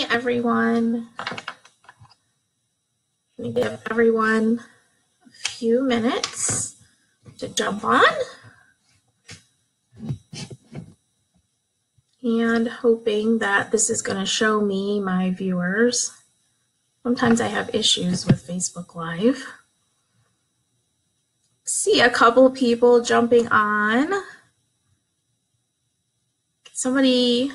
Hey everyone. Let me give everyone a few minutes to jump on. And hoping that this is going to show me my viewers. Sometimes I have issues with Facebook Live. See a couple people jumping on. Somebody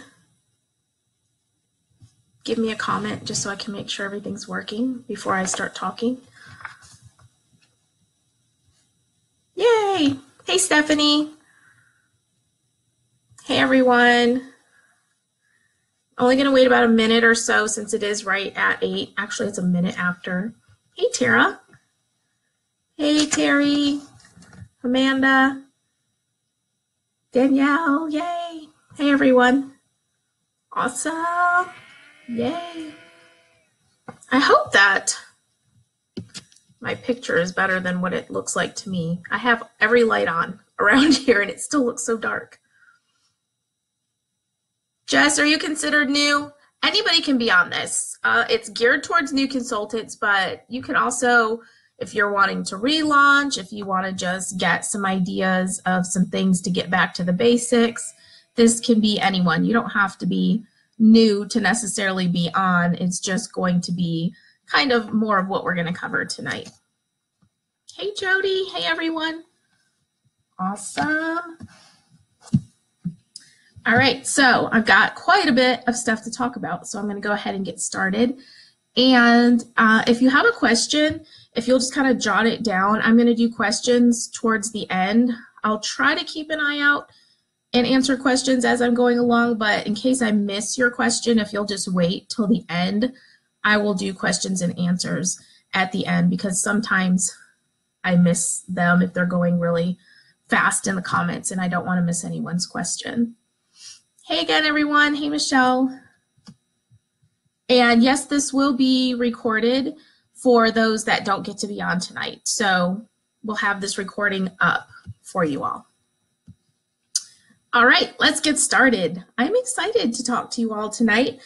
give me a comment just so I can make sure everything's working before I start talking. Yay! Hey Stephanie. Hey everyone. Only going to wait about a minute or so since it is right at 8. Actually, it's a minute after. Hey Tara. Hey Terry. Amanda. Danielle. Yay. Hey everyone. Awesome. Yay. I hope that my picture is better than what it looks like to me. I have every light on around here and it still looks so dark. Jess, are you considered new? Anybody can be on this. It's geared towards new consultants, but you can also, if you're wanting to relaunch, if you want to just get some ideas of some things to get back to the basics, this can be anyone. You don't have to be new to necessarily be on. It's just going to be kind of more of what we're going to cover tonight. Hey Jody, hey everyone. Awesome. All right, so I've got quite a bit of stuff to talk about, so I'm going to go ahead and get started. And if you have a question, if you'll just kind of jot it down, I'm going to do questions towards the end. I'll try to keep an eye out and answer questions as I'm going along, but in case I miss your question, if you'll just wait till the end, I will do questions and answers at the end because sometimes I miss them if they're going really fast in the comments and I don't want to miss anyone's question. Hey again, everyone. Hey, Michelle. And yes, this will be recorded for those that don't get to be on tonight. So we'll have this recording up for you all. All right, let's get started. I'm excited to talk to you all tonight.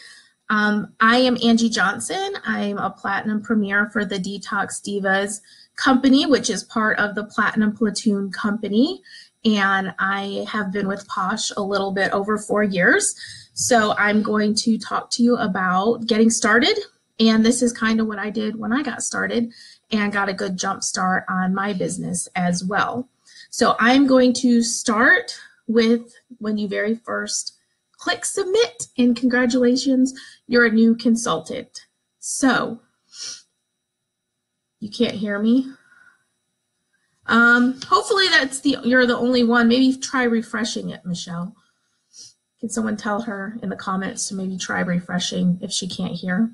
I am Angie Johnson. I'm a Platinum Premier for the Detox Divas company, which is part of the Platinum Platoon company. And I have been with Posh a little bit over 4 years. So I'm going to talk to you about getting started. And this is kind of what I did when I got started and got a good jump start on my business as well. So I'm going to start with when you very first click submit, and congratulations, you're a new consultant. So you can't hear me. Hopefully you're the only one. Maybe try refreshing it, Michelle. Can someone tell her in the comments to maybe try refreshing if she can't hear?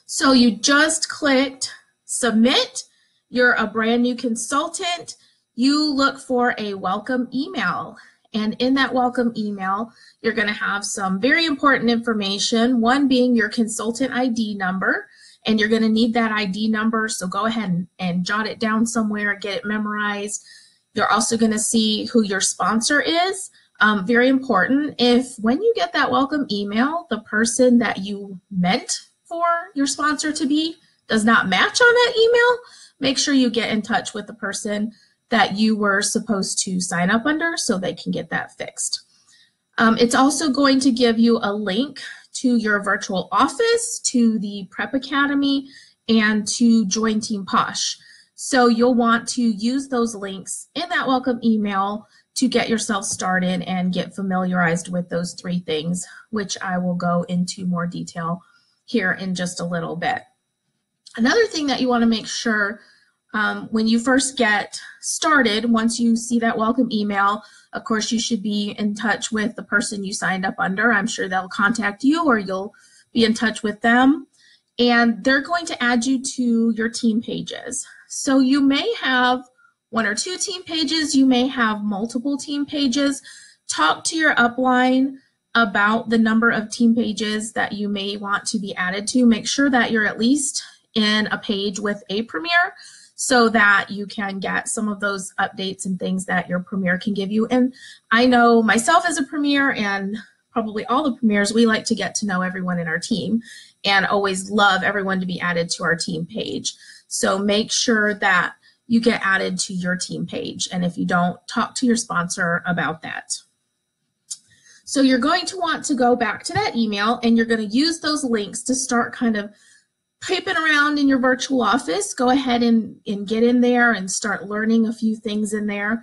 So you just clicked submit. You're a brand new consultant. You look for a welcome email. And in that welcome email, you're going to have some very important information, one being your consultant ID number. And you're going to need that ID number, so go ahead and jot it down somewhere, get it memorized. You're also going to see who your sponsor is. Very important. If when you get that welcome email, the person that you meant for your sponsor to be does not match on that email, make sure you get in touch with the person that you were supposed to sign up under so they can get that fixed. It's also going to give you a link to your virtual office, to the Prep Academy, and to join Team Posh. So you'll want to use those links in that welcome email to get yourself started and get familiarized with those 3 things, which I will go into more detail here in just a little bit. Another thing that you want to make sure when you first get started, once you see that welcome email, of course, you should be in touch with the person you signed up under. I'm sure they'll contact you or you'll be in touch with them. And they're going to add you to your team pages. So you may have 1 or 2 team pages. You may have multiple team pages. Talk to your upline about the number of team pages that you may want to be added to. Make sure that you're at least in a page with a premier, so that you can get some of those updates and things that your premier can give you. And I know myself as a premier and probably all the premieres, we like to get to know everyone in our team and always love everyone to be added to our team page. So make sure that you get added to your team page. And if you don't, talk to your sponsor about that. So you're going to want to go back to that email, and you're going to use those links to start kind of piping around in your virtual office. Go ahead and get in there and start learning a few things in there.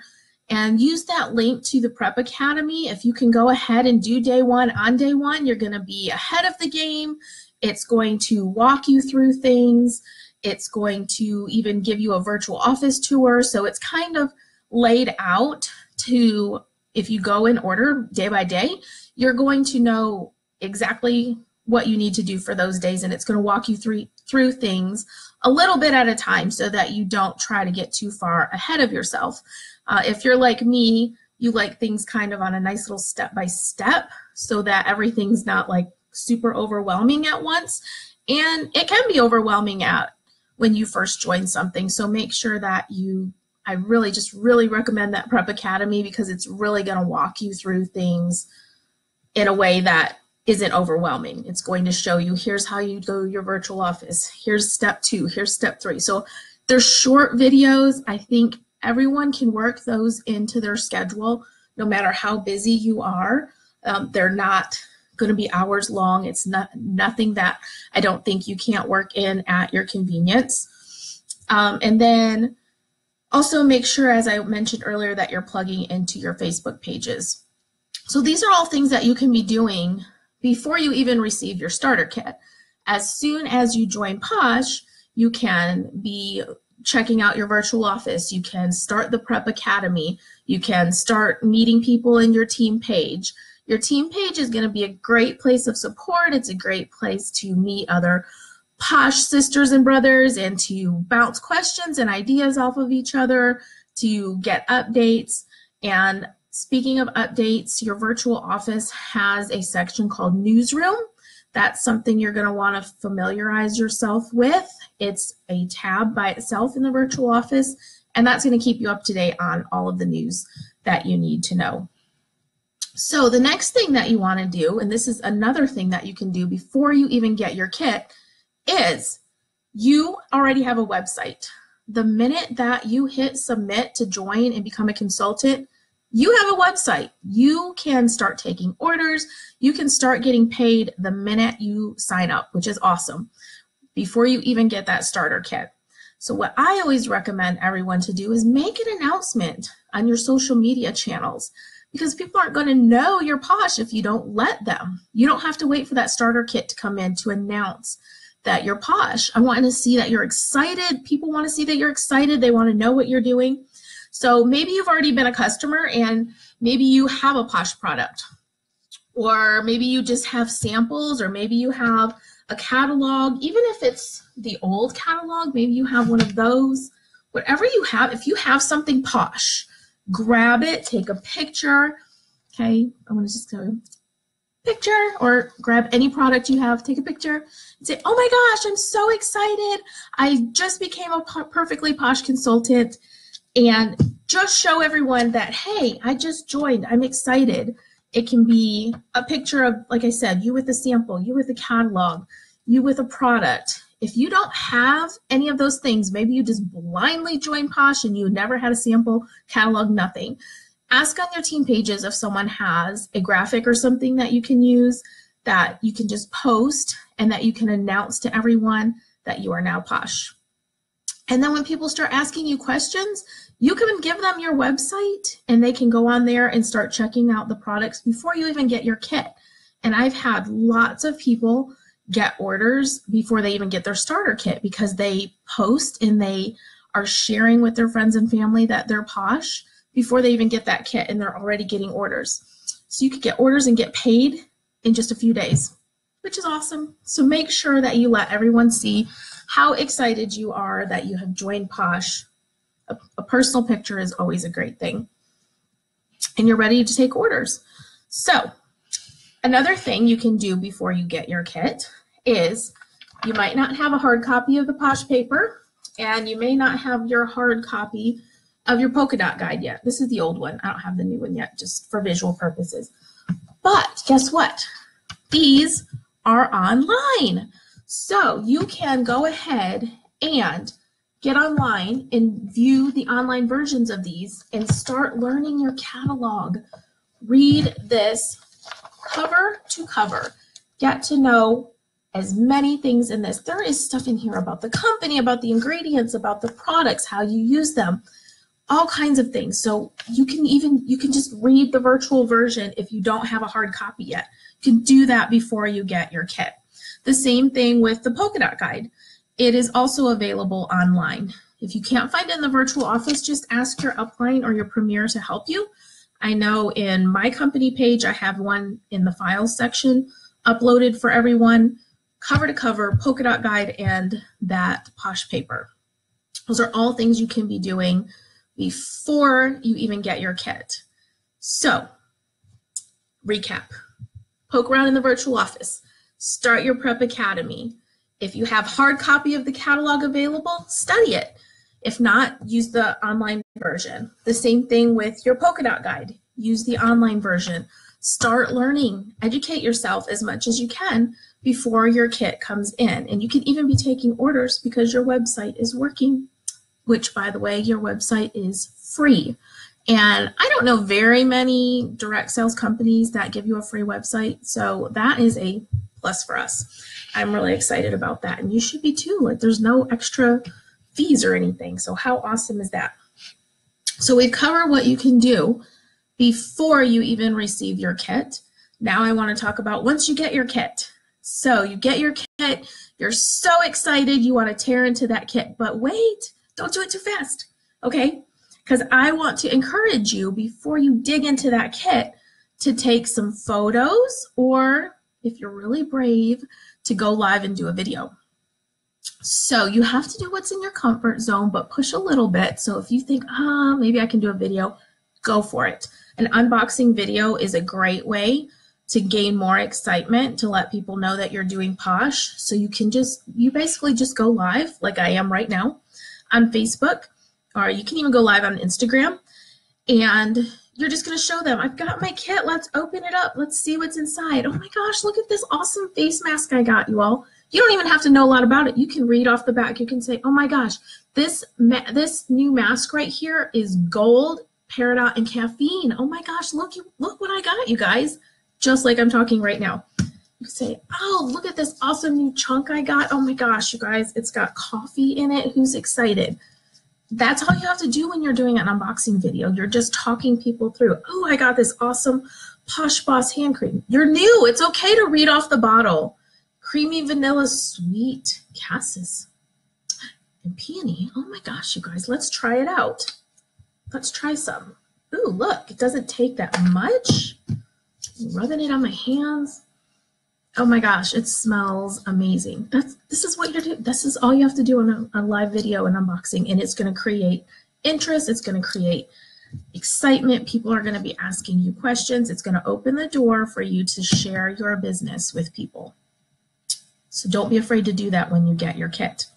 And use that link to the Prep Academy. If you can go ahead and do day one on day one, you're going to be ahead of the game. It's going to walk you through things. It's going to even give you a virtual office tour. So it's kind of laid out to, if you go in order day by day, you're going to know exactly what you need to do for those days, and it's going to walk you through things a little bit at a time so that you don't try to get too far ahead of yourself. If you're like me, you like things kind of on a nice little step-by-step so that everything's not like super overwhelming at once. And it can be overwhelming when you first join something. So make sure that I really recommend that Prep Academy, because it's really going to walk you through things in a way that isn't overwhelming. It's going to show you, here's how you do your virtual office. Here's step 2, here's step 3. So they're short videos. I think everyone can work those into their schedule, no matter how busy you are. They're not going to be hours long. It's nothing that I don't think you can't work in at your convenience. And then also make sure, as I mentioned earlier, that you're plugging into your Facebook pages. So these are all things that you can be doing before you even receive your starter kit. As soon as you join Posh, you can be checking out your virtual office. You can start the Prep Academy. You can start meeting people in your team page. Your team page is going to be a great place of support. It's a great place to meet other Posh sisters and brothers and to bounce questions and ideas off of each other, to get updates. And speaking of updates, your virtual office has a section called Newsroom. That's something you're going to want to familiarize yourself with. It's a tab by itself in the virtual office, and that's going to keep you up to date on all of the news that you need to know. So the next thing that you want to do, and this is another thing that you can do before you even get your kit, is you already have a website. The minute that you hit submit to join and become a consultant, you have a website. You can start taking orders. You can start getting paid the minute you sign up, which is awesome, before you even get that starter kit. So what I always recommend everyone to do is make an announcement on your social media channels, because people aren't going to know you're Posh if you don't let them. You don't have to wait for that starter kit to come in to announce that you're Posh. I want to see that you're excited. People want to see that you're excited. They want to know what you're doing. So maybe you've already been a customer and maybe you have a Posh product, or maybe you just have samples, or maybe you have a catalog. Even if it's the old catalog, maybe you have one of those. Whatever you have, if you have something Posh, grab it, take a picture. Okay, I want to just go picture, or grab any product you have, take a picture and say, oh my gosh, I'm so excited. I just became a perfectly Posh consultant. And just show everyone that, hey, I just joined, I'm excited. It can be a picture of, like I said, you with a sample, you with a catalog, you with a product. If you don't have any of those things, maybe you just blindly joined Posh and you never had a sample, catalog, nothing. Ask on your team pages if someone has a graphic or something that you can use, that you can just post and that you can announce to everyone that you are now Posh. And then when people start asking you questions, you can give them your website and they can go on there and start checking out the products before you even get your kit. And I've had lots of people get orders before they even get their starter kit, because they post and they are sharing with their friends and family that they're Posh before they even get that kit, and they're already getting orders. So you could get orders and get paid in just a few days, which is awesome. So make sure that you let everyone see how excited you are that you have joined Posh. A personal picture is always a great thing. And you're ready to take orders. So another thing you can do before you get your kit is, you might not have a hard copy of the Posh paper, and you may not have your hard copy of your polka dot guide yet. This is the old one. I don't have the new one yet, just for visual purposes. But guess what? These are online. So you can go ahead and get online and view the online versions of these and start learning your catalog. Read this cover to cover. Get to know as many things in this. There is stuff in here about the company, about the ingredients, about the products, how you use them, all kinds of things. So you can just read the virtual version if you don't have a hard copy yet. You can do that before you get your kit. The same thing with the polka dot guide. It is also available online. If you can't find it in the virtual office, just ask your upline or your premier to help you. I know in my company page, I have one in the files section uploaded for everyone, cover to cover, polka dot guide, and that posh paper. Those are all things you can be doing before you even get your kit. So, recap. Poke around in the virtual office. Start your prep academy. If you have hard copy of the catalog available, study it. If not, use the online version. The same thing with your polka dot guide. Use the online version. Start learning. Educate yourself as much as you can before your kit comes in. And you can even be taking orders because your website is working, which, by the way, your website is free. And I don't know very many direct sales companies that give you a free website, so that is a plus for us. I'm really excited about that, and you should be too. Like, there's no extra fees or anything, so how awesome is that? So we've covered what you can do before you even receive your kit. Now I want to talk about once you get your kit. So you get your kit, you're so excited, you want to tear into that kit, but wait, don't do it too fast, okay? Because I want to encourage you before you dig into that kit to take some photos, or if you're really brave, to go live and do a video. So you have to do what's in your comfort zone, but push a little bit. So if you think, maybe I can do a video, go for it. An unboxing video is a great way to gain more excitement, to let people know that you're doing posh. So you basically just go live like I am right now on Facebook, or you can even go live on Instagram, and you're just going to show them, I've got my kit, let's open it up, let's see what's inside. Oh my gosh, look at this awesome face mask I got, you all. You don't even have to know a lot about it. You can read off the back. You can say, oh my gosh, this new mask right here is gold, peridot, and caffeine. Oh my gosh, look what I got, you guys. Just like I'm talking right now. You can say, oh, look at this awesome new chunk I got. Oh my gosh, you guys, it's got coffee in it. Who's excited? That's all you have to do when you're doing an unboxing video. You're just talking people through. Oh, I got this awesome Posh Boss hand cream. You're new. It's okay to read off the bottle. Creamy vanilla sweet cassis and peony. Oh my gosh, you guys, let's try it out. Let's try some. Ooh, look, it doesn't take that much. I'm rubbing it on my hands. Oh my gosh, it smells amazing. This is what you're doing. This is all you have to do on a live video and unboxing, and it's going to create interest. It's going to create excitement. People are going to be asking you questions. It's going to open the door for you to share your business with people. So don't be afraid to do that when you get your kit.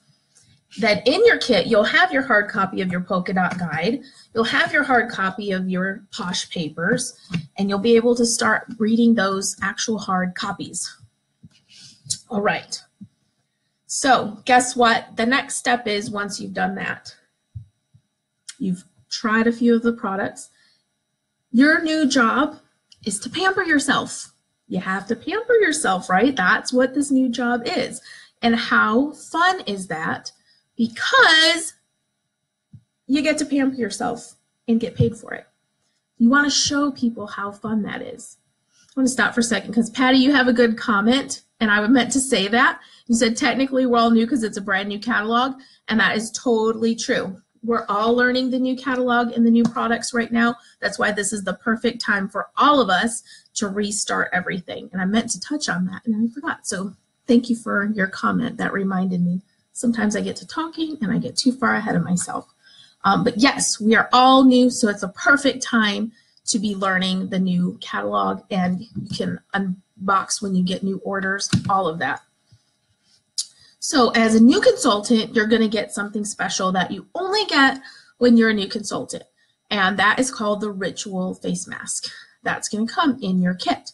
Then in your kit, you'll have your hard copy of your polka dot guide. You'll have your hard copy of your posh papers, and you'll be able to start reading those actual hard copies. All right. So guess what? The next step is, once you've done that, you've tried a few of the products, your new job is to pamper yourself. You have to pamper yourself, right? That's what this new job is. And how fun is that? Because you get to pamper yourself and get paid for it. You want to show people how fun that is. I want to stop for a second because, Patty, you have a good comment, and I meant to say that. You said technically we're all new because it's a brand new catalog, and that is totally true. We're all learning the new catalog and the new products right now. That's why this is the perfect time for all of us to restart everything. And I meant to touch on that, and I forgot. So thank you for your comment. That reminded me. Sometimes I get to talking, and I get too far ahead of myself. But yes, we are all new, so it's a perfect time to be learning the new catalog, and you can unbox when you get new orders, all of that. So as a new consultant, you're going to get something special that you only get when you're a new consultant, and that is called the ritual face mask. That's going to come in your kit.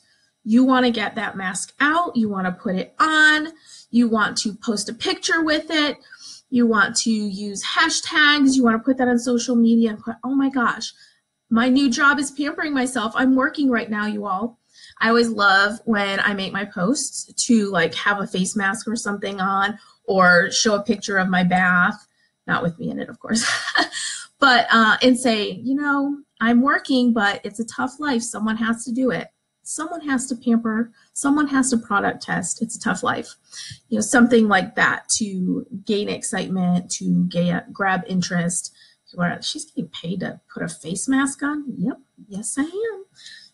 You want to get that mask out. You want to put it on. You want to post a picture with it. You want to use hashtags. You want to put that on social media and put, oh my gosh, my new job is pampering myself. I'm working right now, you all. I always love when I make my posts to like have a face mask or something on, or show a picture of my bath, not with me in it, of course, but and say, you know, I'm working, but it's a tough life. Someone has to do it. Someone has to pamper. Someone has to product test. It's a tough life. You know, something like that to gain excitement, to grab interest. She's getting paid to put a face mask on? Yep, yes I am.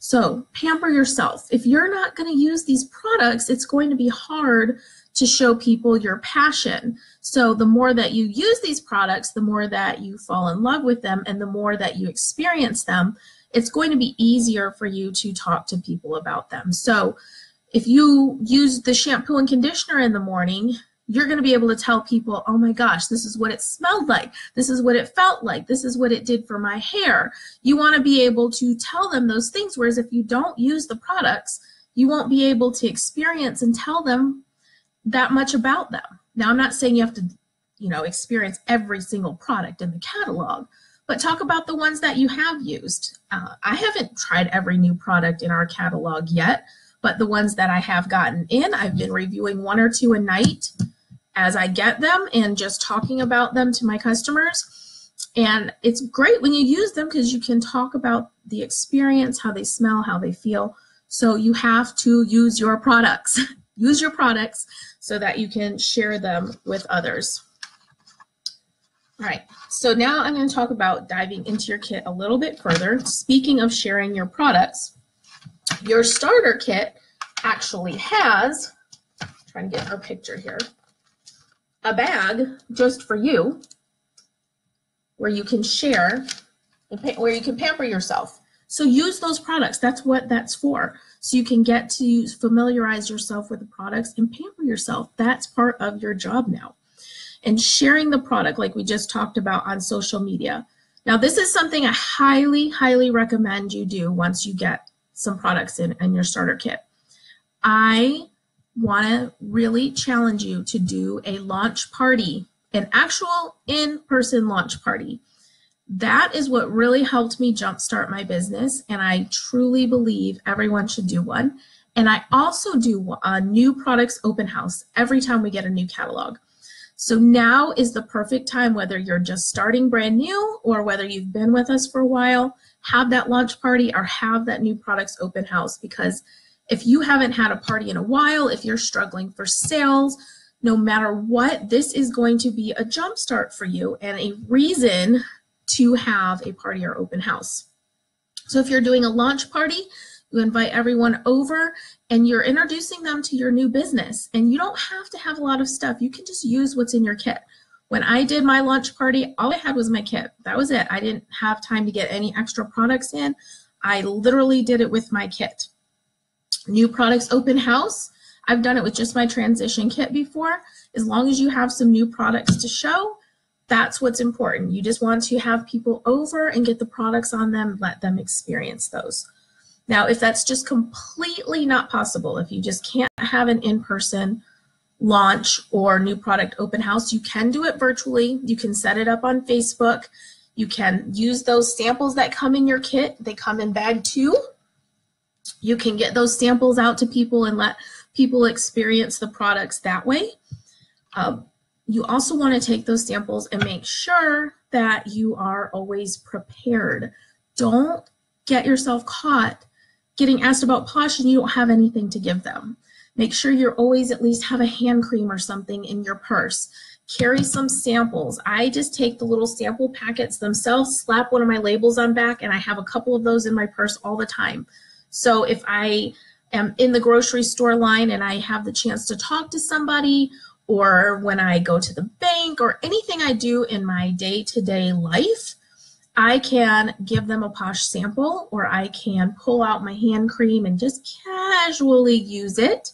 So pamper yourself. If you're not going to use these products, it's going to be hard to show people your passion. So the more that you use these products, the more that you fall in love with them, and the more that you experience them, it's going to be easier for you to talk to people about them. So if you use the shampoo and conditioner in the morning, you're going to be able to tell people, oh my gosh, this is what it smelled like. This is what it felt like. This is what it did for my hair. You want to be able to tell them those things. Whereas if you don't use the products, you won't be able to experience and tell them that much about them. Now, I'm not saying you have to, you know, experience every single product in the catalog, but talk about the ones that you have used. I haven't tried every new product in our catalog yet, but the ones that I have gotten in, I've been reviewing 1 or 2 a night as I get them and just talking about them to my customers. And it's great when you use them because you can talk about the experience, how they smell, how they feel. So you have to use your products. Use your products so that you can share them with others. All right, so now I'm going to talk about diving into your kit a little bit further. Speaking of sharing your products, your starter kit actually has, trying to get our picture here, a bag just for you where you can share, where you can pamper yourself. So use those products. That's what that's for. So you can get to familiarize yourself with the products and pamper yourself. That's part of your job now. And sharing the product like we just talked about on social media. Now this is something I highly, highly recommend you do once you get some products in your starter kit. I want to really challenge you to do a launch party, an actual in-person launch party. That is what really helped me jumpstart my business, and I truly believe everyone should do one. And I also do a new products open house every time we get a new catalog. So now is the perfect time, whether you're just starting brand new or whether you've been with us for a while, have that launch party or have that new products open house. Because if you haven't had a party in a while, if you're struggling for sales, no matter what, this is going to be a jump start for you and a reason to have a party or open house. So if you're doing a launch party, you invite everyone over and you're introducing them to your new business. And you don't have to have a lot of stuff. You can just use what's in your kit. When I did my launch party, all I had was my kit. That was it. I didn't have time to get any extra products in. I literally did it with my kit. New products open house. I've done it with just my transition kit before. As long as you have some new products to show, that's what's important. You just want to have people over and get the products on them, let them experience those. Now, if that's just completely not possible, if you just can't have an in-person launch or new product open house, you can do it virtually. You can set it up on Facebook. You can use those samples that come in your kit. They come in bag 2. You can get those samples out to people and let people experience the products that way. You also want to take those samples and make sure that you are always prepared. Don't get yourself caught getting asked about Posh and you don't have anything to give them. Make sure you're always at least have a hand cream or something in your purse. Carry some samples. I just take the little sample packets themselves, slap one of my labels on back, and I have a couple of those in my purse all the time. So if I am in the grocery store line and I have the chance to talk to somebody, or when I go to the bank, or anything I do in my day-to-day life, I can give them a Posh sample, or I can pull out my hand cream and just casually use it.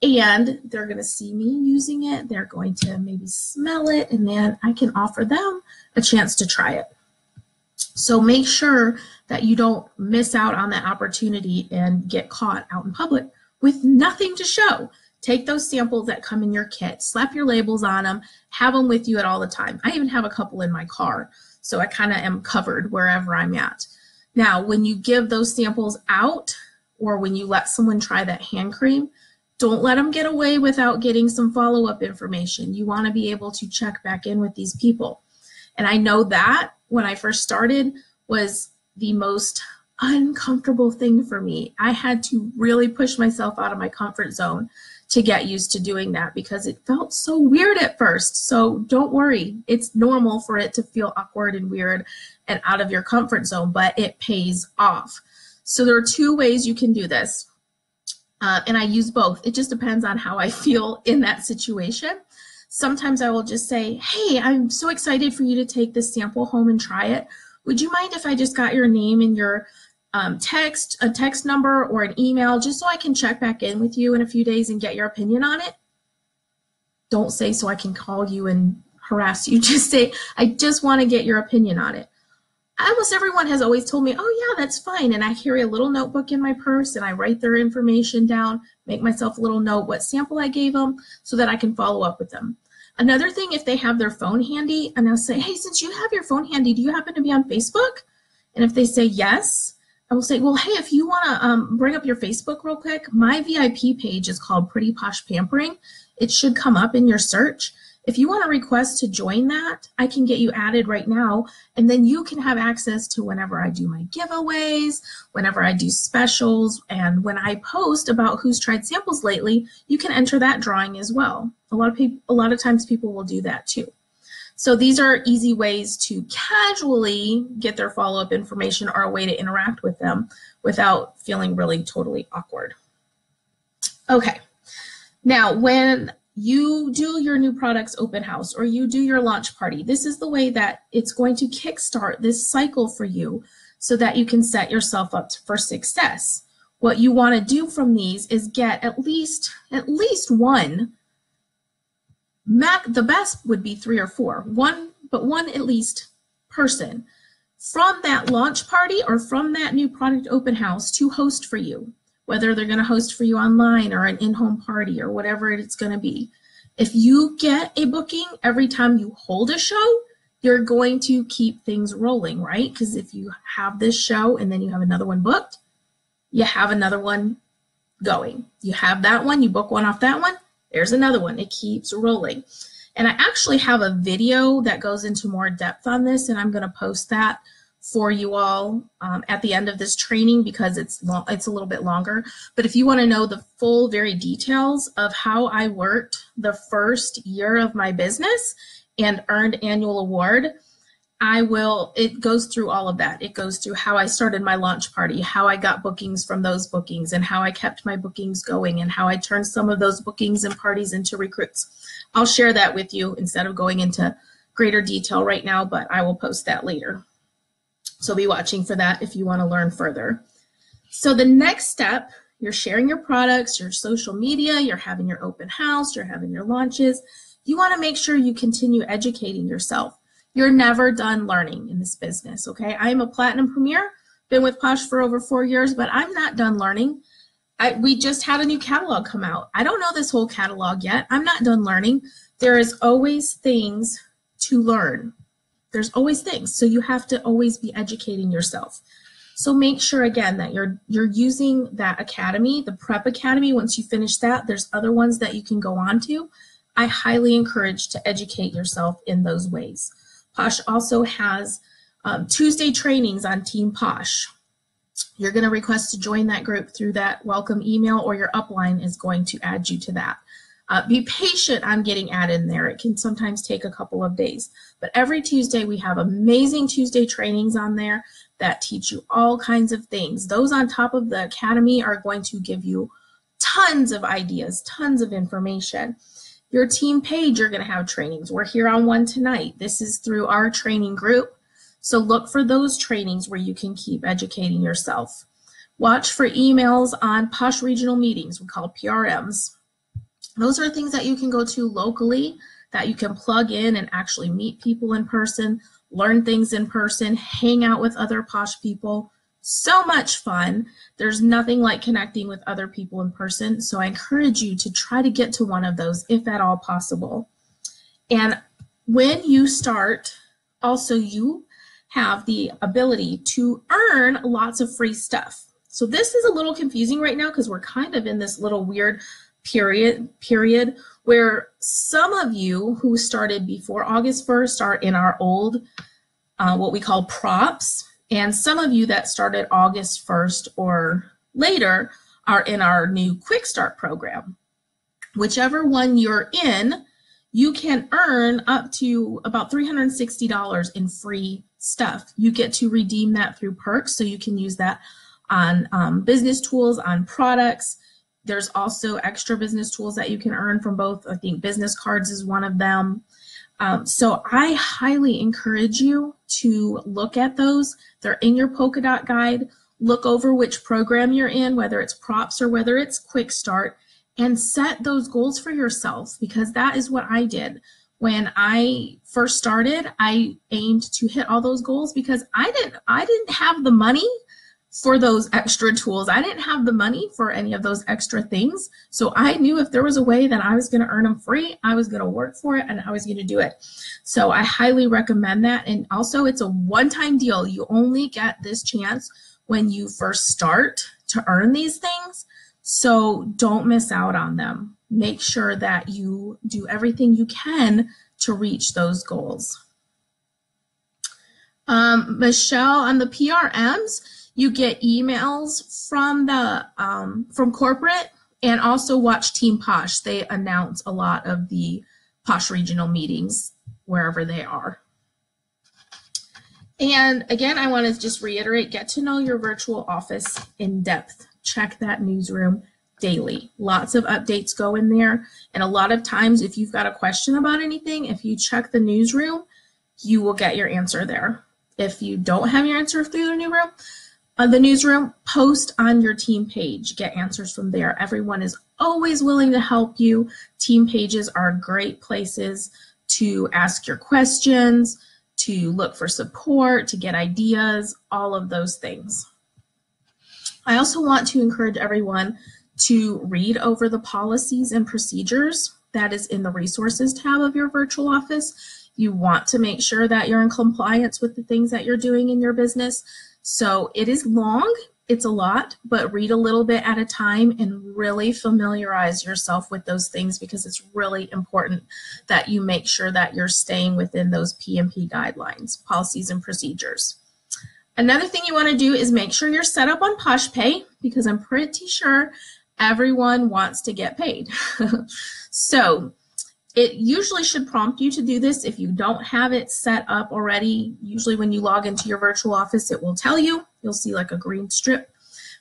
And they're going to see me using it. They're going to maybe smell it, and then I can offer them a chance to try it. So make sure that you don't miss out on that opportunity and get caught out in public with nothing to show. Take those samples that come in your kit, slap your labels on them, have them with you at all the time. I even have a couple in my car, so I kind of am covered wherever I'm at. Now, when you give those samples out, or when you let someone try that hand cream, don't let them get away without getting some follow-up information. You want to be able to check back in with these people. And I know that when I first started was the most uncomfortable thing for me. I had to really push myself out of my comfort zone to get used to doing that because it felt so weird at first. So don't worry, it's normal for it to feel awkward and weird and out of your comfort zone, but it pays off. So there are two ways you can do this. And I use both. It just depends on how I feel in that situation. Sometimes I will just say, hey, I'm so excited for you to take this sample home and try it. Would you mind if I just got your name and your a text number or an email, just so I can check back in with you in a few days and get your opinion on it? Don't say so I can call you and harass you. Just say, I just want to get your opinion on it. Almost everyone has always told me, oh yeah, that's fine. And I carry a little notebook in my purse and I write their information down, make myself a little note what sample I gave them so that I can follow up with them. Another thing, if they have their phone handy, and I'll say, hey, since you have your phone handy, do you happen to be on Facebook? And if they say yes, I will say, well, hey, if you want to bring up your Facebook real quick, my VIP page is called Pretty Posh Pampering. It should come up in your search. If you want to request to join that, I can get you added right now, and then you can have access to whenever I do my giveaways, whenever I do specials, and when I post about who's tried samples lately, you can enter that drawing as well. A lot of times people will do that too. So these are easy ways to casually get their follow-up information or a way to interact with them without feeling really totally awkward. Okay, now when you do your new products open house or you do your launch party, this is the way that it's going to kickstart this cycle for you so that you can set yourself up for success. What you want to do from these is get at least one. The best would be 3 or 4, one at least person from that launch party or from that new product open house to host for you, whether they're going to host for you online or an in-home party or whatever it's going to be. If you get a booking every time you hold a show, you're going to keep things rolling, right? Because if you have this show and then you have another one booked, you have another one going. You have that one, you book one off that one, there's another one. It keeps rolling. And I actually have a video that goes into more depth on this, and I'm going to post that for you all at the end of this training because it's a little bit longer. But if you want to know the full, very details of how I worked the first year of my business and earned annual award, it goes through all of that. It goes through how I started my launch party, how I got bookings from those bookings, and how I kept my bookings going, and how I turned some of those bookings and parties into recruits. I'll share that with you instead of going into greater detail right now, but I will post that later. So be watching for that if you want to learn further. So the next step, you're sharing your products, your social media, you're having your open house, you're having your launches. You want to make sure you continue educating yourself. You're never done learning in this business, okay? I'm a Platinum Premier, been with Posh for over 4 years, but I'm not done learning. We just had a new catalog come out. I don't know this whole catalog yet. I'm not done learning. There is always things to learn. There's always things, so you have to always be educating yourself. So make sure, again, that you're using that academy, the Prep Academy. Once you finish that, there's other ones that you can go on to. I highly encourage to educate yourself in those ways. Posh also has Tuesday trainings on Team Posh. You're going to request to join that group through that welcome email, or your upline is going to add you to that. Be patient on getting added in there. It can sometimes take a couple of days. But every Tuesday we have amazing Tuesday trainings on there that teach you all kinds of things. Those on top of the academy are going to give you tons of ideas, tons of information. Your team page, you're going to have trainings. We're here on one tonight. This is through our training group. So look for those trainings where you can keep educating yourself. Watch for emails on Posh regional meetings, we call PRMs. Those are things that you can go to locally, that you can plug in and actually meet people in person, learn things in person, hang out with other Posh people. So much fun. There's nothing like connecting with other people in person. So I encourage you to try to get to one of those if at all possible. And when you start, also you have the ability to earn lots of free stuff. So this is a little confusing right now because we're kind of in this little weird period where some of you who started before August 1st are in our old, what we call props. And some of you that started August 1st or later are in our new Quick Start program. Whichever one you're in, you can earn up to about $360 in free stuff. You get to redeem that through perks, so you can use that on business tools, on products. There's also extra business tools that you can earn from both. I think business cards is one of them. So I highly encourage you to look at those. They're in your polka dot guide. Look over which program you're in, whether it's props or whether it's Quick Start, and set those goals for yourself, because that is what I did. When I first started, I aimed to hit all those goals because I didn't have the money for those extra tools. I didn't have the money for any of those extra things. So I knew if there was a way that I was going to earn them free, I was going to work for it and I was going to do it. So I highly recommend that. And also it's a one-time deal. You only get this chance when you first start to earn these things. So don't miss out on them. Make sure that you do everything you can to reach those goals. Michelle, on the PRMs, you get emails from the from corporate, and also watch Team Posh. They announce a lot of the Posh regional meetings wherever they are. And again, I want to just reiterate, get to know your virtual office in depth. Check that newsroom daily. Lots of updates go in there. And a lot of times, if you've got a question about anything, if you check the newsroom, you will get your answer there. If you don't have your answer through the newsroom, post on your team page. Get answers from there. Everyone is always willing to help you. Team pages are great places to ask your questions, to look for support, to get ideas, all of those things. I also want to encourage everyone to read over the policies and procedures that is in the resources tab of your virtual office. You want to make sure that you're in compliance with the things that you're doing in your business. So it is long, it's a lot, but read a little bit at a time and really familiarize yourself with those things, because it's really important that you make sure that you're staying within those PMP guidelines, policies and procedures. Another thing you want to do is make sure you're set up on PoshPay, because I'm pretty sure everyone wants to get paid. So it usually should prompt you to do this. If you don't have it set up already, usually when you log into your virtual office, it will tell you. You'll see like a green strip.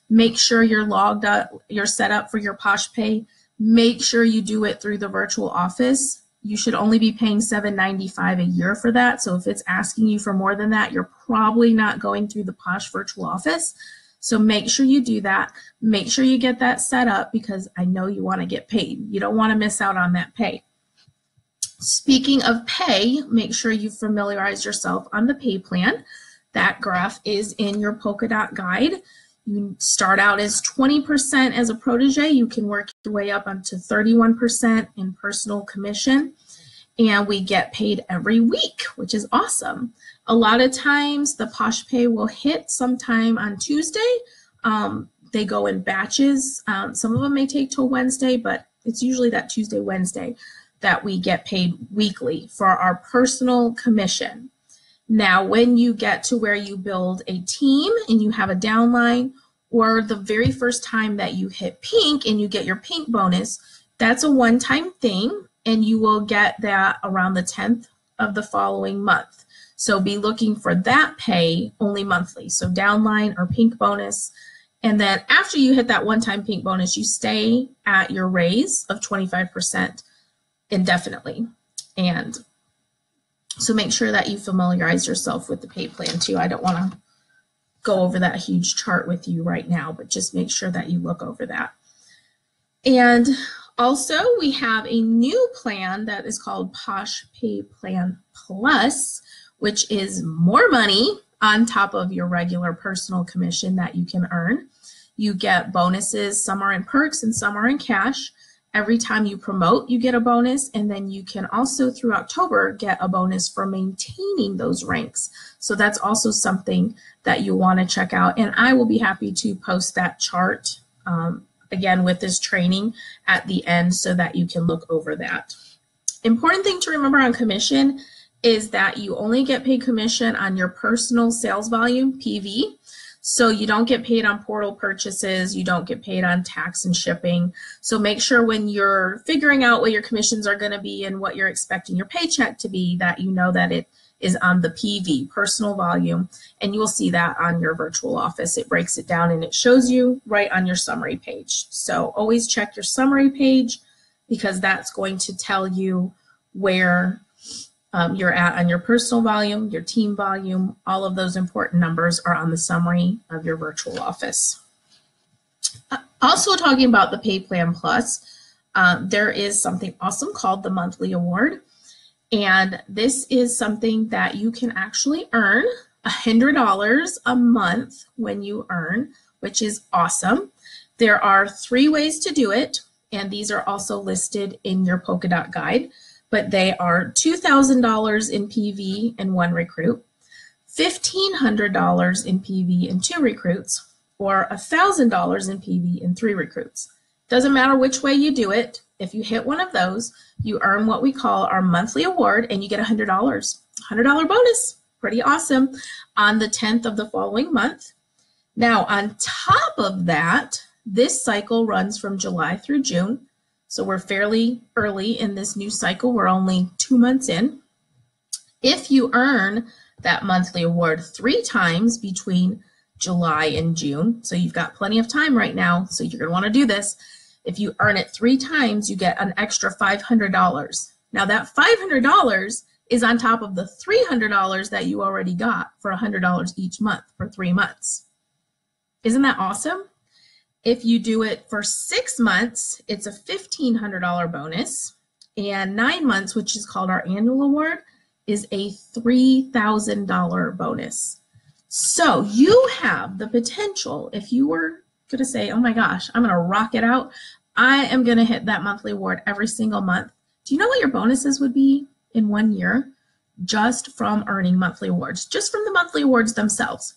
Make sure you're logged up, you're set up for your PoshPay. Make sure you do it through the virtual office. You should only be paying $7.95 a year for that. So if it's asking you for more than that, you're probably not going through the Posh virtual office. So make sure you do that. Make sure you get that set up, because I know you want to get paid. You don't want to miss out on that pay. Speaking of pay, make sure you familiarize yourself on the pay plan. That graph is in your polka dot guide. You start out as 20% as a protege. You can work your way up onto 31% in personal commission. And we get paid every week, which is awesome. A lot of times the PoshPay will hit sometime on Tuesday. They go in batches. Some of them may take till Wednesday, but it's usually that Tuesday, Wednesday that we get paid weekly for our personal commission. Now, when you get to where you build a team and you have a downline, or the very first time that you hit pink and you get your pink bonus, that's a one-time thing, and you will get that around the 10th of the following month. So be looking for that pay only monthly. So downline or pink bonus. And then after you hit that one-time pink bonus, you stay at your raise of 25% indefinitely. And so make sure that you familiarize yourself with the pay plan too. I don't want to go over that huge chart with you right now, but just make sure that you look over that. And also we have a new plan that is called Posh Pay Plan Plus, which is more money. on top of your regular personal commission that you can earn. You get bonuses. Some are in perks and some are in cash. Every time you promote, you get a bonus, and then you can also through October get a bonus for maintaining those ranks. So that's also something that you want to check out, and I will be happy to post that chart again with this training at the end so that you can look over that. Important thing to remember on commission is that you only get paid commission on your personal sales volume, PV. So you don't get paid on portal purchases, you don't get paid on tax and shipping. So make sure when you're figuring out what your commissions are going to be and what you're expecting your paycheck to be, that you know that it is on the PV, personal volume, and you will see that on your virtual office. It breaks it down and it shows you right on your summary page. So always check your summary page because that's going to tell you where you're at on your personal volume, your team volume. All of those important numbers are on the summary of your virtual office. Also talking about the Pay Plan Plus, there is something awesome called the monthly award. And this is something that you can actually earn $100 a month when you earn, which is awesome. There are 3 ways to do it, and these are also listed in your Polka Dot guide. But they are $2,000 in PV in 1 recruit, $1,500 in PV in 2 recruits, or $1,000 in PV in 3 recruits. Doesn't matter which way you do it. If you hit one of those, you earn what we call our monthly award, and you get $100, $100 bonus. Pretty awesome on the 10th of the following month. Now, on top of that, this cycle runs from July through June. So we're fairly early in this new cycle. We're only 2 months in. If you earn that monthly award 3 times between July and June, so you've got plenty of time right now, so you're going to want to do this. If you earn it 3 times, you get an extra $500. Now that $500 is on top of the $300 that you already got for $100 each month for 3 months. Isn't that awesome? If you do it for 6 months, it's a $1,500 bonus, and 9 months, which is called our annual award, is a $3,000 bonus. So you have the potential, if you were going to say, oh my gosh, I'm going to rock it out, I am going to hit that monthly award every single month. Do you know what your bonuses would be in 1 year just from earning monthly awards, just from the monthly awards themselves?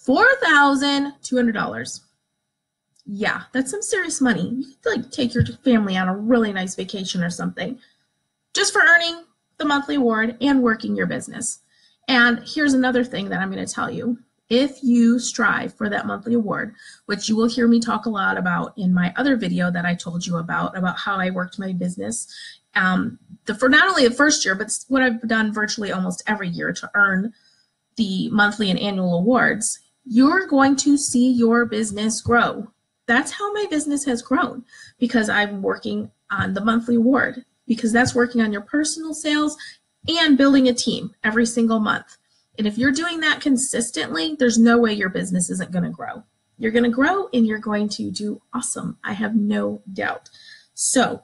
$4,200. Yeah, that's some serious money. You could like take your family on a really nice vacation or something just for earning the monthly award and working your business. And here's another thing that I'm going to tell you. If you strive for that monthly award, which you will hear me talk a lot about in my other video that I told you about how I worked my business, for not only the first year, but what I've done virtually almost every year to earn the monthly and annual awards, you're going to see your business grow. That's how my business has grown, because I'm working on the monthly award, because that's working on your personal sales and building a team every single month. And if you're doing that consistently, there's no way your business isn't going to grow. You're going to grow and you're going to do awesome. I have no doubt. So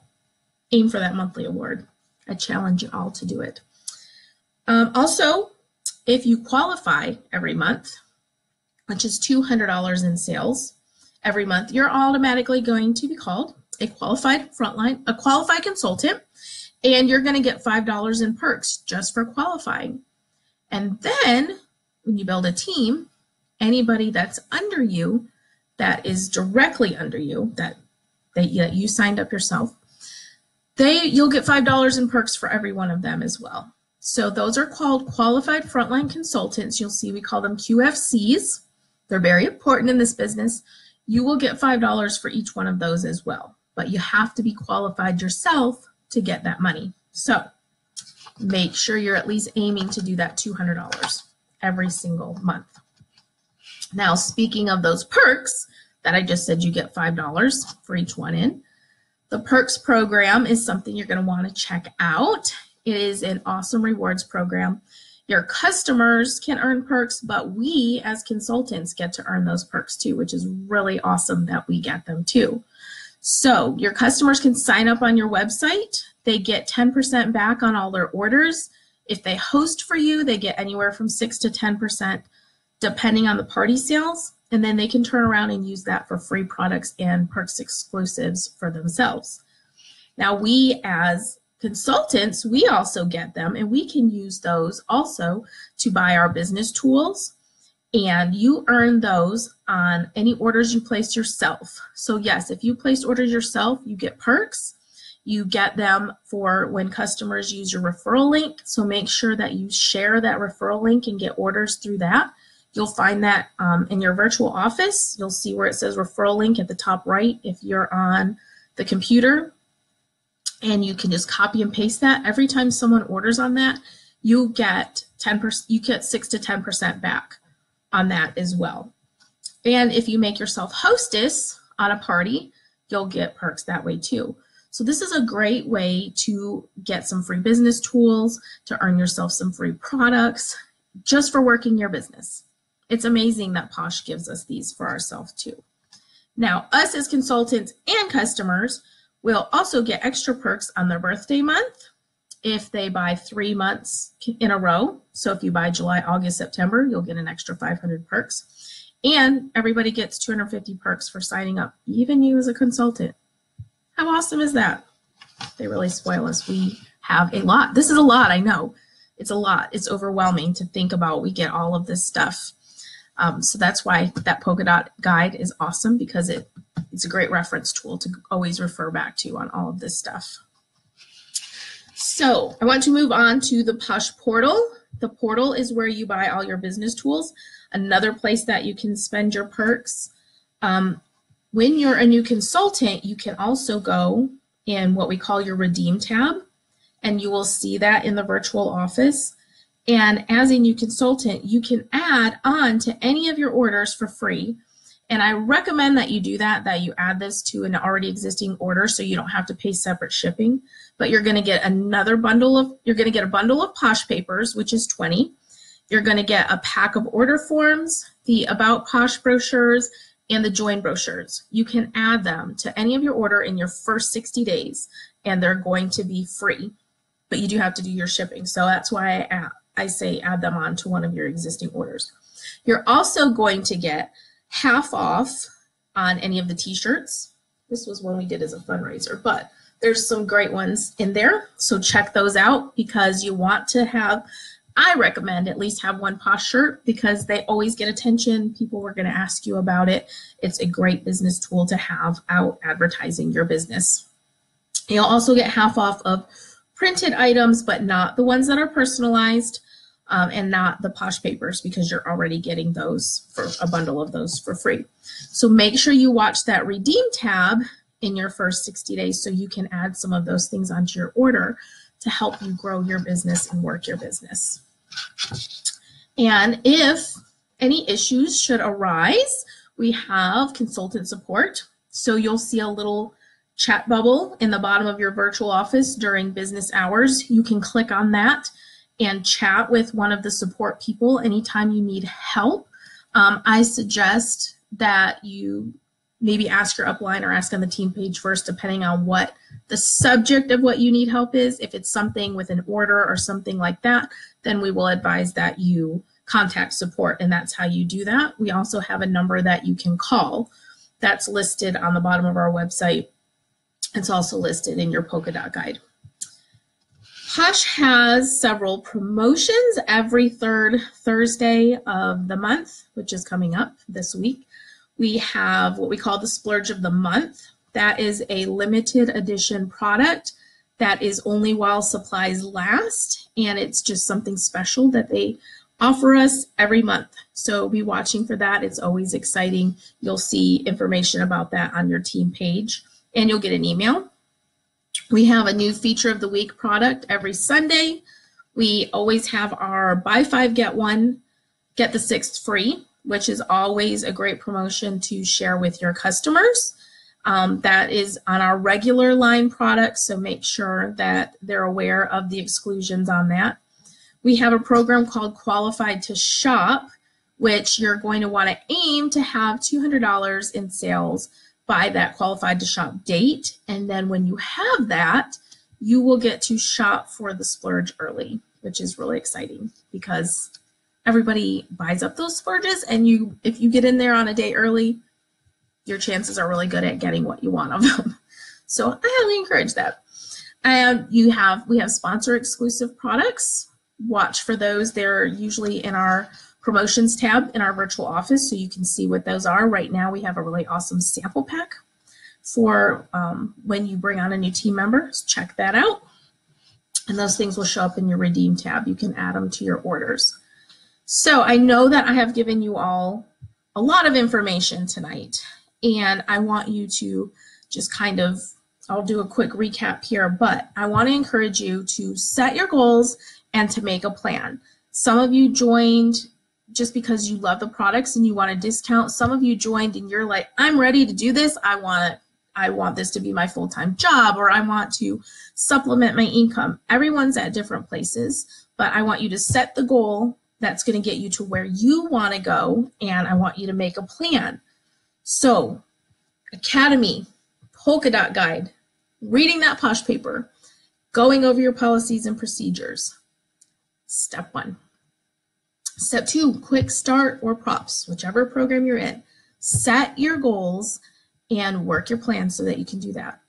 aim for that monthly award. I challenge you all to do it. Also, if you qualify every month, which is $200 in sales, every month, you're automatically going to be called a qualified consultant, and you're going to get $5 in perks just for qualifying. And then when you build a team, anybody that's under you, that is directly under you, that you signed up yourself, you'll get $5 in perks for every one of them as well. So those are called qualified frontline consultants. You'll see we call them QFCs. They're very important in this business. You will get $5 for each one of those as well, but you have to be qualified yourself to get that money. So make sure you're at least aiming to do that $200 every single month. Now, speaking of those perks that I just said you get $5 for each one in, the perks program is something you're going to want to check out. It is an awesome rewards program. Your customers can earn perks, but we as consultants get to earn those perks too, which is really awesome that we get them too. So your customers can sign up on your website. They get 10% back on all their orders. If they host for you, they get anywhere from 6 to 10% depending on the party sales, and then they can turn around and use that for free products and perks exclusives for themselves. Now, we as consultants, we also get them, and we can use those also to buy our business tools, and you earn those on any orders you place yourself. So yes, if you place orders yourself, you get perks. You get them for when customers use your referral link, so make sure that you share that referral link and get orders through that. You'll find that in your virtual office. You'll see where it says referral link at the top right if you're on the computer, and you can just copy and paste that. Every time someone orders on that, you get 10%, you get 6 to 10% back on that as well. And if you make yourself hostess on a party, you'll get perks that way too. So this is a great way to get some free business tools, to earn yourself some free products just for working your business. It's amazing that Posh gives us these for ourselves too. Now, us as consultants and customers will also get extra perks on their birthday month if they buy 3 months in a row. So if you buy July, August, September, you'll get an extra 500 perks. And everybody gets 250 perks for signing up, even you as a consultant. How awesome is that? They really spoil us. We have a lot. This is a lot, I know. It's a lot. It's overwhelming to think about. We get all of this stuff. So that's why that polka dot guide is awesome, because it's a great reference tool to always refer back to on all of this stuff. So I want to move on to the Posh portal. The portal is where you buy all your business tools. Another place that you can spend your perks. When you're a new consultant, you can also go in what we call your redeem tab, and you will see that in the virtual office. And as a new consultant, you can add on to any of your orders for free. And I recommend that you do that you add this to an already existing order so you don't have to pay separate shipping. But you're going to get another bundle of, you're going to get a bundle of Posh papers, which is 20. You're going to get a pack of order forms, the About Posh brochures, and the Join brochures. You can add them to any of your order in your first 60 days, and they're going to be free. But you do have to do your shipping. So that's why I say add them on to one of your existing orders. You're also going to get half off on any of the t-shirts. This was one we did as a fundraiser, but there's some great ones in there. So check those out, because you want to have, I recommend at least have one Posh shirt, because they always get attention. People are going to ask you about it. It's a great business tool to have out advertising your business. You'll also get half off of printed items, but not the ones that are personalized, and not the Posh papers, because you're already getting those for a bundle of those for free. So make sure you watch that redeem tab in your first 60 days so you can add some of those things onto your order to help you grow your business and work your business. And if any issues should arise, we have consultant support. So you'll see a little chat bubble in the bottom of your virtual office during business hours. You can click on that and chat with one of the support people anytime you need help. I suggest that you maybe ask your upline or ask on the team page first, depending on what the subject of what you need help is. If it's something with an order or something like that, then we will advise that you contact support, and that's how you do that. We also have a number that you can call that's listed on the bottom of our website. It's also listed in your polka dot guide. Posh has several promotions every third Thursday of the month, which is coming up this week. We have what we call the Splurge of the Month. That is a limited edition product that is only while supplies last, and it's just something special that they offer us every month. So be watching for that. It's always exciting. You'll see information about that on your team page, and you'll get an email. We have a new feature of the week product every Sunday. We always have our buy 5, get 1, get the 6th free, which is always a great promotion to share with your customers. That is on our regular line products, so make sure that they're aware of the exclusions on that. We have a program called Qualified to Shop, which you're going to want to aim to have $200 in sales by that Qualified to Shop date. And then when you have that, you will get to shop for the Splurge early. which is really exciting because everybody buys up those splurges, and if you get in there on a day early, your chances are really good at getting what you want of them. So I highly encourage that. We have sponsor exclusive products. Watch for those. They're usually in our promotions tab in our virtual office, so you can see what those are. Right now we have a really awesome sample pack for when you bring on a new team member. So check that out. And those things will show up in your redeem tab. You can add them to your orders. So I know that I have given you all a lot of information tonight, and I want you to just I'll do a quick recap here, but I want to encourage you to set your goals and to make a plan. Some of you joined just because you love the products and you want a discount. Some of you joined and you're like, I'm ready to do this. I want this to be my full-time job, or I want to supplement my income. Everyone's at different places, but I want you to set the goal that's going to get you to where you want to go, and I want you to make a plan. So, Academy, polka dot guide, reading that posh paper, going over your policies and procedures. Step 1. Step 2, quick start or props, whichever program you're in. Set your goals and work your plan so that you can do that.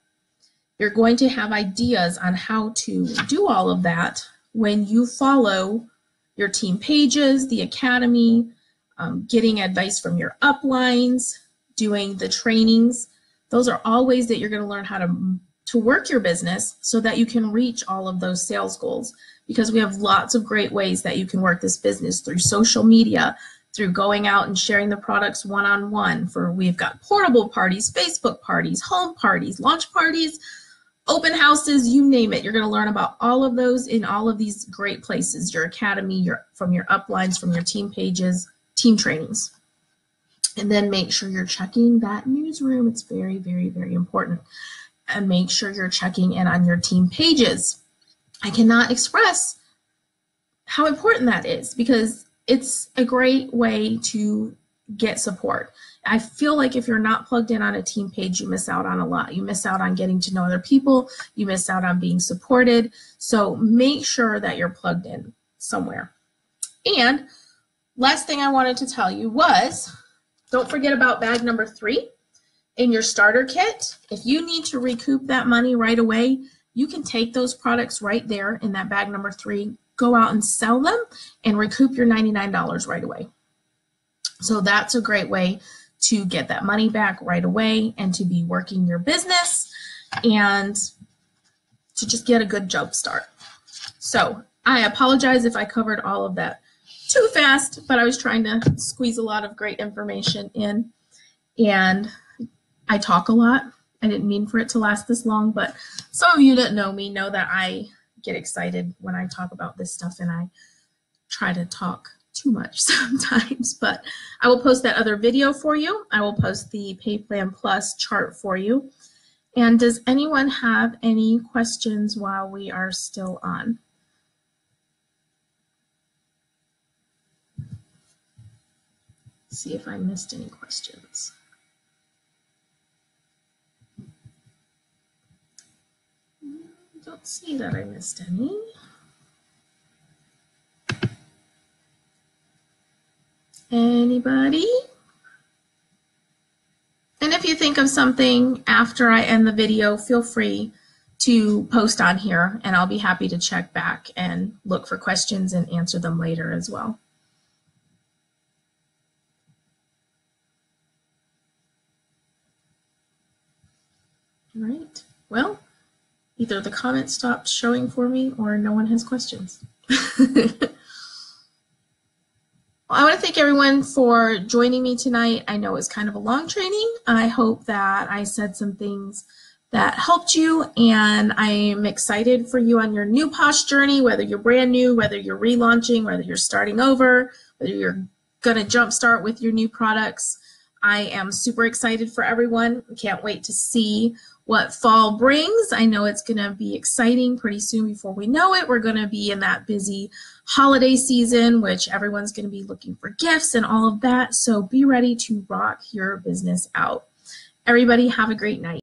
You're going to have ideas on how to do all of that when you follow your team pages, the academy, getting advice from your uplines, doing the trainings. Those are all ways that you're going to learn how to work your business so that you can reach all of those sales goals, because we have lots of great ways that you can work this business through social media, through going out and sharing the products one-on-one. We've got portable parties, Facebook parties, home parties, launch parties, open houses, you name it. You're going to learn about all of those in all of these great places, your academy, from your uplines, from your team pages, team trainings. And then make sure you're checking that newsroom. It's very, very, very important. And make sure you're checking in on your team pages. I cannot express how important that is, because it's a great way to get support. I feel like if you're not plugged in on a team page, you miss out on a lot. You miss out on getting to know other people. You miss out on being supported. So make sure that you're plugged in somewhere. And last thing I wanted to tell you was, don't forget about bag number 3 in your starter kit. If you need to recoup that money right away, you can take those products right there in that bag number 3, go out and sell them and recoup your $99 right away. So that's a great way to get that money back right away and to be working your business and to just get a good jump start. So I apologize if I covered all of that too fast, but I was trying to squeeze a lot of great information in, and I talk a lot. I didn't mean for it to last this long, but some of you that know me know that I get excited when I talk about this stuff, and I try to talk too much sometimes, but I will post that other video for you. I will post the Pay Plan Plus chart for you. And does anyone have any questions while we are still on? See if I missed any questions. Don't see that I missed any. Anybody? And if you think of something after I end the video, feel free to post on here, and I'll be happy to check back and look for questions and answer them later as well. All right. Well, either the comments stopped showing for me or no one has questions. I want to thank everyone for joining me tonight. I know it's kind of a long training. I hope that I said some things that helped you, and I'm excited for you on your new POSH journey, whether you're brand new, whether you're relaunching, whether you're starting over, whether you're going to jumpstart with your new products. I am super excited for everyone. Can't wait to see what fall brings. I know it's going to be exciting pretty soon. Before we know it, we're going to be in that busy holiday season, which everyone's going to be looking for gifts and all of that. So be ready to rock your business out. Everybody have a great night.